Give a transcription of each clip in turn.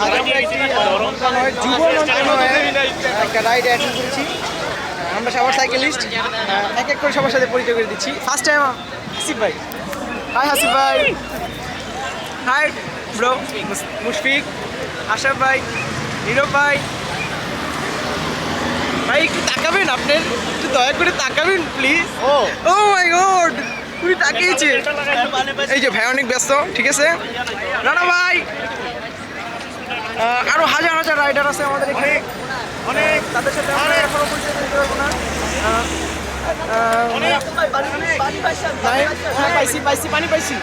আজ আমরা একটি যুব মন্ত্রণালয়ে একটা রাইড অ্যাটেন্ড করেছি। আমরা সবার সাইকেলিস্ট, এক এক করে সবার সাথে পরিচয় করে দিচ্ছি। ফার্স্ট টাইম হাসিফ ভাই। হাই হাসিফ ভাই। হাই ব্রো মুশফিক, আশরাফ ভাই, নীরব ভাই। ভাই একটু তাকাবেন, আপনার একটু দয়া করে তাকাবেন প্লিজ। ও মাই গড, পুরি তাকিয়েছে। এই যে ভাই অনেক ব্যস্ত, ঠিক আছে রানা ভাই। আরো হাজার হাজার রাইডার আছে আমাদের এখানে, অনেক তাদের সাথে আমরা এখনো পরিচয় করতে পারবো না। পাইছি পাইছি পানি পাইছি।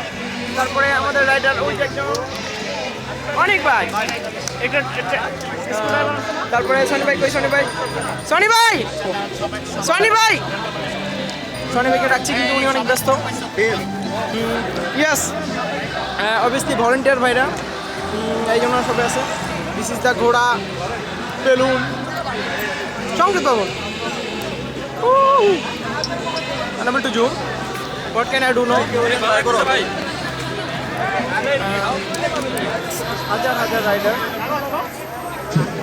তারপরে আমাদের রাইডার ওই যে একজন অনেক ভাই, তারপরে সনি ভাই কই, সনি ভাই, সনি ভাই, সনি ভাই, সনি ভাইকে ডাকছি কিন্তু উনি অনেক ব্যস্ত। ইয়েস, অবভিয়াসলি ভলেন্টিয়ার ভাইরা, এই জন্য সবাই আছে। দিস ইজ দ্য ঘোড়া বেলুন সংকেত ভবন। Unable to zoom. What can I do now? হাজার হাজার রাইডার,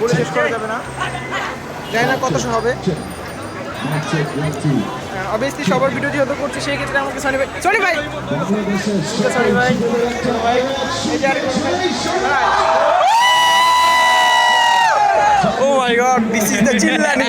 বলে শেষ করা যাবে না, জানি না কতশো হবে। অবভিয়াসলি সবার ভিডিও যেহেতু করছি সেই ক্ষেত্রে আমাকে সনি ভাই, সনি ভাই, সনি ভাই, Oh my God, this is the চিল্লানি।